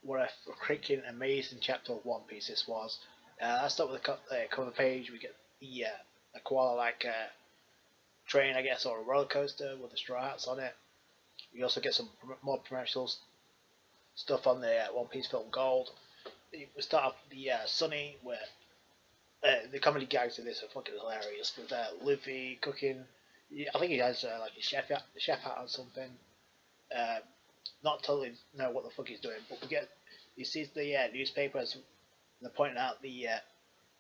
what a freaking amazing chapter of One Piece this was. Let's start with the cover page. We get the koala like train, I guess, or a roller coaster with the straw hats on it. We also get some more promotional stuff on the One Piece film Gold. We start off the Sunny, where the comedy gags in this are fucking hilarious. With Luffy cooking, I think he has like a chef hat or something. Uh, Not totally know what the fuck he's doing, but we get he sees the newspapers and they're pointing out the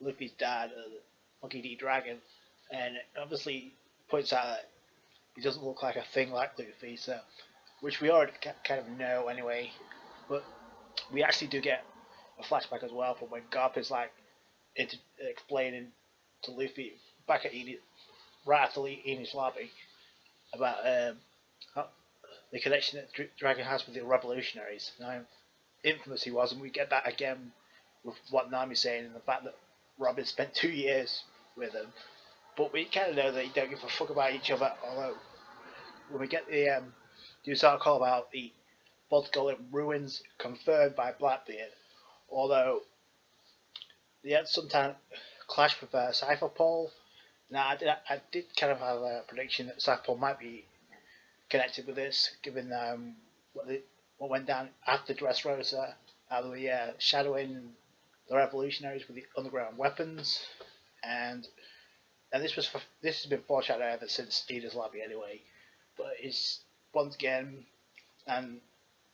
Luffy's dad, the Monkey D Dragon, and obviously points out that he doesn't look like a thing like Luffy, so which we already kind of know anyway. But we actually do get a flashback as well from when Garp is like explaining to Luffy back at Eni, right after Eni's lobby about how, the connection that Dragon has with the revolutionaries. Now, infamous he was, and we get that again with what Nami's saying and the fact that Robin spent 2 years with him. But we kind of know that they don't give a fuck about each other. Although when we get the news article about the Baltic ruins confirmed by Blackbeard, although they had some time clash with Cypher Paul. Now I did kind of have a prediction that Cypher Paul might be connected with this, given what went down after Dressrosa, how they were shadowing the revolutionaries with the underground weapons, and this has been foreshadowed ever since Steeder's Lobby anyway. But it's once again, and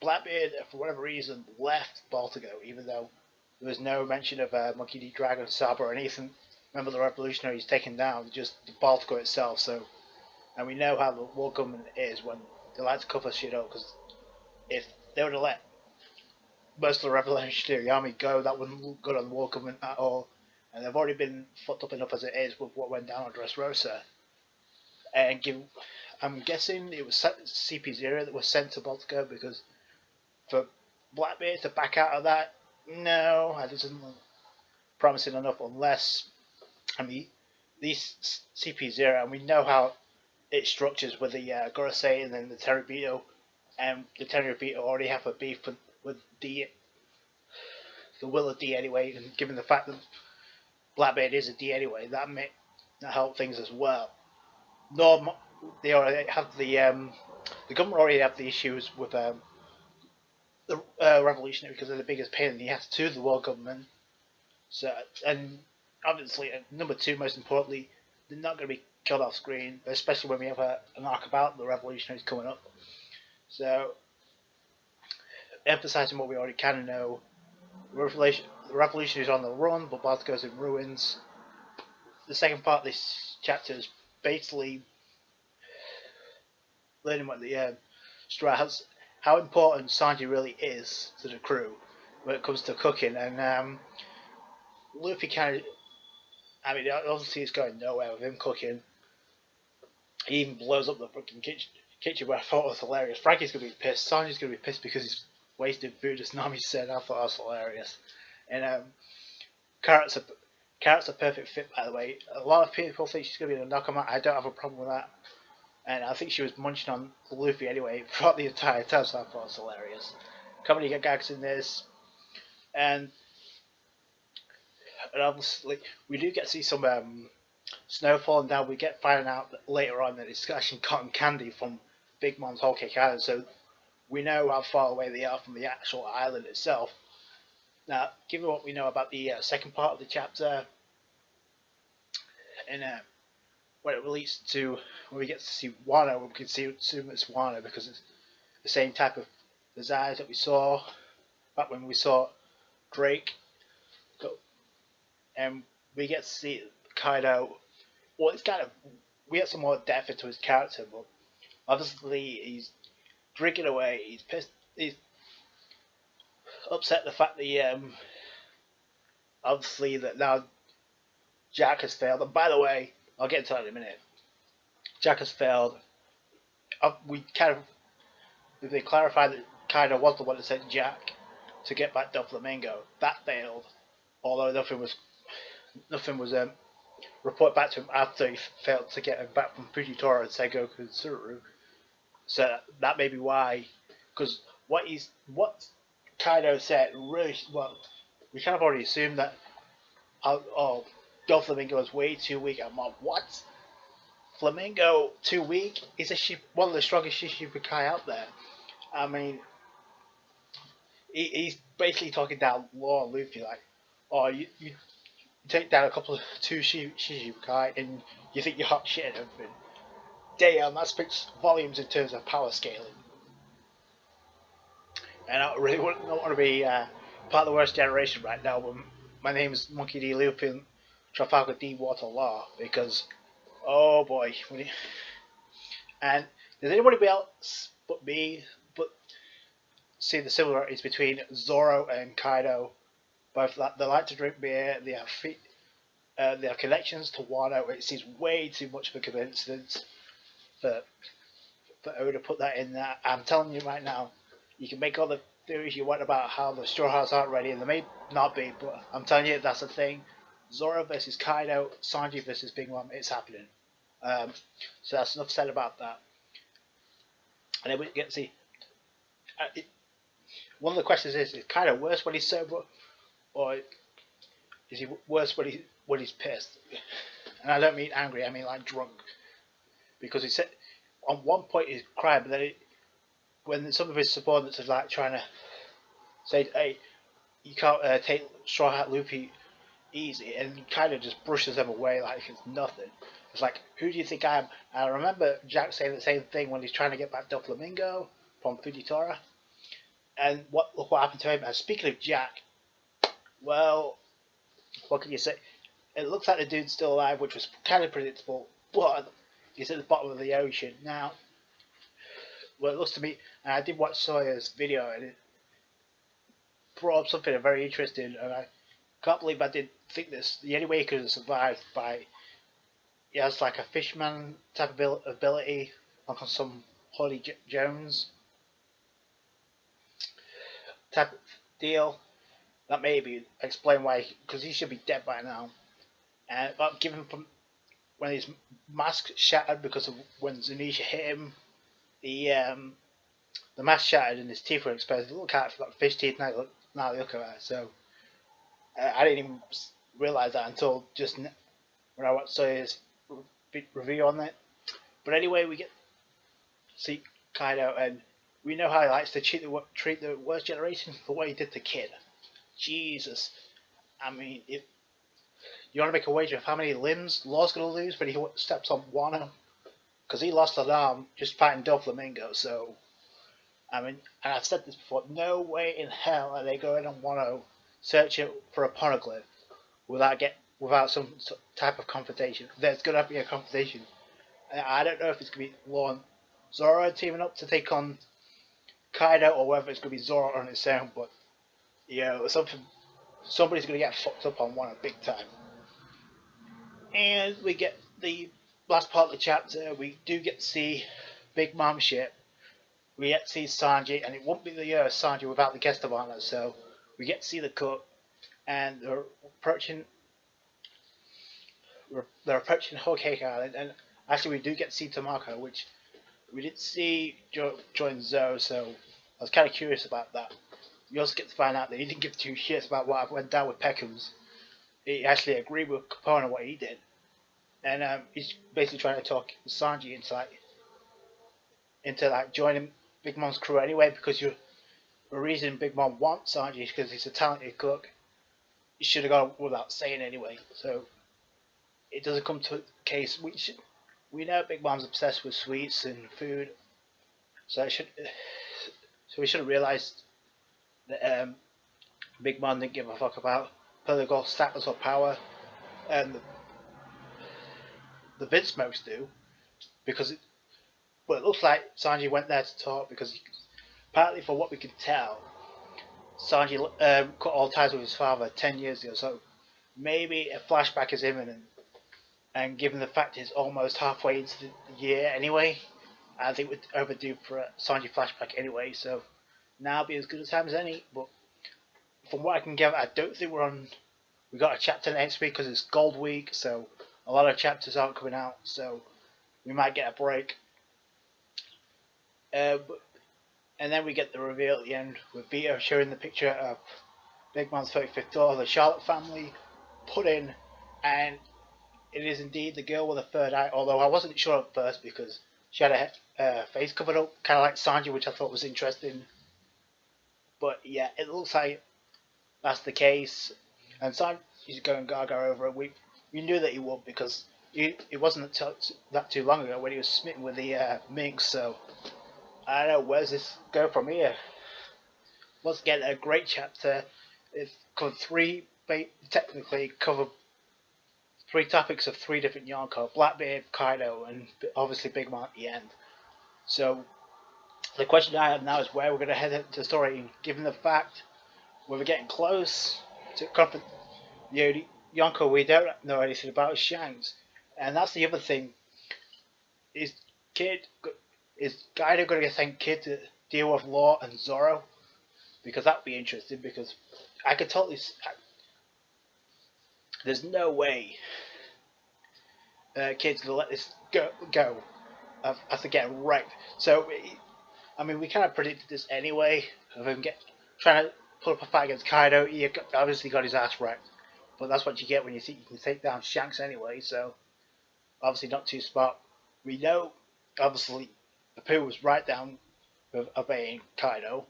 Blackbeard for whatever reason left Baltigo, even though there was no mention of Monkey D. Dragon, Saba, or anything. Remember the revolutionaries taken down, just the Baltigo itself. So, and we know how the war government is when they like to cover shit up. Because if they would have let most of the revolutionary army go, that wouldn't look good on the war government at all. And they've already been fucked up enough as it is with what went down on Dressrosa. And I'm guessing it was CP0 that was sent to Baltigo because for Blackbeard to back out of that, no, that doesn't look promising enough unless, I mean, these CP0, and we know how it structures with the Gorosei and then the Terabito, and the Terabito already have a beef with the Will of D anyway, and given the fact that Blackbeard is a D anyway, that may help things as well. Nor they already have the government already have the issues with the revolutionary because they're the biggest pain in the ass to the world government. So, and obviously, number two, most importantly, they're not going to be killed off screen, especially when we have an arc about the revolutionaries coming up. So, emphasizing what we already kind of know, the revolutionaries on the run, but Bart goes in ruins. The second part of this chapter is basically learning what the Straw has, how important Sanji really is to the crew when it comes to cooking, and Luffy kind of, I mean, obviously it's going nowhere with him cooking. He even blows up the fucking kitchen where I thought it was hilarious. Frankie's gonna be pissed. Sanji's gonna be pissed because he's wasted food, as Nami said. I thought that was hilarious. And carrots are perfect fit, by the way. A lot of people think she's gonna be the Nakama. I don't have a problem with that. And I think she was munching on Luffy anyway throughout the entire time, so I thought it was hilarious. Comedy gags in this, and obviously we do get to see some snow falling down. We get finding out that later on that it's actually cotton candy from Big Mom's Whole Cake Island, so we know how far away they are from the actual island itself. Now, given what we know about the second part of the chapter, and when it relates to when we get to see Wano, we can assume it's Wano because it's the same type of designs that we saw back when we saw Drake. And we get to see Kaido. Well, it's kind of we get some more depth into his character, but obviously he's drinking away. He's pissed. He's upset the fact that obviously that now Jack has failed. And by the way, I'll get into that in a minute. Jack has failed. We kind of they clarified that Kaido was the one that sent Jack to get back Doflamingo. That failed, although nothing was reported back to him after he failed to get him back from Fujitora and Sengoku and Tsuru. So that may be why, because what Kaido said really well. We kind of already assumed that Doflamingo is way too weak. I'm like, what? Flamingo too weak? He's one of the strongest Shichibukai out there. I mean, he's basically talking down Law and Luffy like, oh, you take down a couple of two Shichibukai and you think you're hot shit and everything. Damn, that speaks volumes in terms of power scaling. And I really don't want to be part of the worst generation right now when my name is Monkey D. Luffy Trafalgar D. Water Law because, oh boy. And does anybody else but me see the similarities between Zoro and Kaido? Both they like to drink beer, they have connections to Wano. It seems way too much of a coincidence for Oda to put that in there. I'm telling you right now, you can make all the theories you want about how the Straw Hats aren't ready, and they may not be, but I'm telling you that's the thing. Zoro versus Kaido, Sanji versus Big Mom, it's happening. So that's enough said about that. And then we get to see. One of the questions is Kaido worse when he's sober, or is he worse when he's pissed? And I don't mean angry, I mean like drunk. Because he said on one point he's crying, but then when some of his subordinates are like trying to say, hey, you can't take Straw Hat Luffy easy, and he kind of just brushes them away like it's nothing. It's like, who do you think I am? And I remember Jack saying the same thing when he's trying to get back Doflamingo from Fujitora. And look what happened to him. And speaking of Jack, well, what can you say? It looks like the dude's still alive, which was kind of predictable, but he's at the bottom of the ocean. Now, well, it looks to me, and I did watch Sawyer's video, and it brought up something very interesting, and I can't believe I didn't think this. The only way he could have survived he has like a fishman type of ability, like on some Holly Jones type of deal. That maybe explain why, because he should be dead by now. And but given from when his mask shattered because of when Zunisha hit him, the mask shattered and his teeth were exposed. Look at it, like fish teeth. Now look at that. So I didn't even realize that until just when I watched Sawyer's review on it. But anyway, we get to see Kaido, and we know how he likes to treat the worst generation for what he did to Kid. Jesus, I mean, if you want to make a wager of how many limbs Law's going to lose when he steps on Wano, because he lost an arm just fighting Doflamingo. So, I mean, and I've said this before, no way in hell are they going on Wano searching for a poneglyph without some type of confrontation. There's going to be a confrontation. I don't know if it's going to be Law and Zoro teaming up to take on Kaido, or whether it's going to be Zoro on its own, but somebody's going to get fucked up on Wano big time. And we get the last part of the chapter. We do get to see Big Mom ship. We get to see Sanji, and it won't be the Sanji without the guest of honor. So we get to see the cook, and they're approaching Whole Cake Island. And actually, we do get to see Tomoko, which we didn't see join Zoe. So I was kind of curious about that. You also get to find out that he didn't give two shits about what went down with Peckham's. He actually agreed with Capone on what he did. And he's basically trying to talk Sanji into joining Big Mom's crew anyway, because the reason Big Mom wants Sanji is because he's a talented cook. He should have gone without saying anyway. So it doesn't come to the case. We know Big Mom's obsessed with sweets and food, so we should have realised that Big Mom didn't give a fuck about political status or power, and the Vince Smokes do, because it looks like Sanji went there to talk because partly for what we can tell, Sanji cut all ties with his father 10 years ago, so maybe a flashback is imminent. And given the fact it's almost halfway into the year anyway, I think we're overdue for a Sanji flashback anyway, so now will be as good a time as any. But from what I can gather, I don't think we got a chapter next week because it's Gold Week, so a lot of chapters aren't coming out, so we might get a break. But And then we get the reveal at the end with Vito showing the picture of Big Man's 35th daughter, the Charlotte family, put in, and it is indeed the girl with the third eye, although I wasn't sure at first because she had a face covered up, kind of like Sanji, which I thought was interesting. But yeah, it looks like that's the case. And Sanji's going gaga over it. We knew that he would because it wasn't that too long ago when he was smitten with the Minx, so I don't know, where's this go from here? Once again, a great chapter. It's covered technically covered three topics of three different Yonko: Blackbeard, Kaido, and obviously Big Mom at the end. So the question I have now is where we're going to head into the story, given the fact we're getting close to the only Yonko we don't know anything about is Shanks, and that's the other thing. Is Kid is Kaido going to send Kid to deal with Law and Zoro? Because that would be interesting. Because I could totally. There's no way Kid's going to let this go after getting wrecked. So, I mean, we kind of predicted this anyway. Of him trying to put up a fight against Kaido. He obviously got his ass wrecked. But that's what you get when you think you can take down Shanks anyway. So, obviously not too smart. We know, obviously, Apu was right down with obeying Kaido.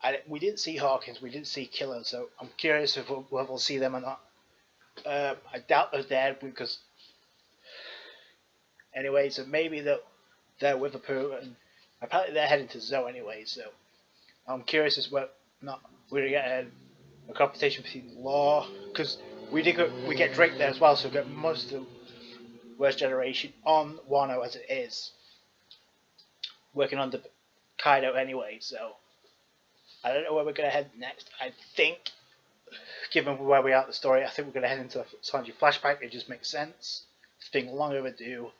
And we didn't see Hawkins, we didn't see Killer, so I'm curious if we'll see them or not. I doubt they're dead because anyway, so maybe they're with Apu, and apparently they're heading to Zoe anyway, so I'm curious as well not we're gonna get a competition between Law, because we get Drake there as well, so we get most of the Worst Generation on Wano as it is, working on the Kaido anyway, so I don't know where we're going to head next. I think, given where we are at the story, I think we're going to head into a Sanji flashback. It just makes sense. It's been long overdue.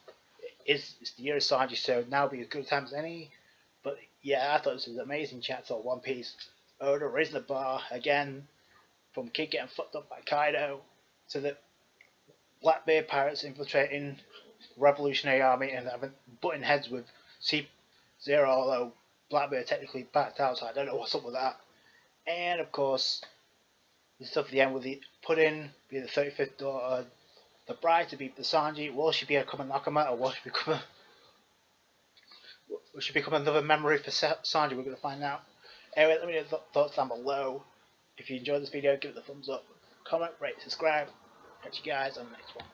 It's the year of Sanji, so now would be as good a time as any. But yeah, I thought this was an amazing chapter on One Piece. Oda raising the bar again, from Kid getting fucked up by Kaido to the Blackbeard pirates infiltrating the Revolutionary Army and having butting heads with C-Zero, although Blackbeard technically backed out, so I don't know what's up with that. And of course, the stuff at the end with the put-in, be the 35th daughter, the bride to be the Sanji. Will she become a Nakama, or will she become another memory for Sanji? We're going to find out. Anyway, let me know your thoughts down below. If you enjoyed this video, give it a thumbs up, comment, rate, subscribe. Catch you guys on the next one.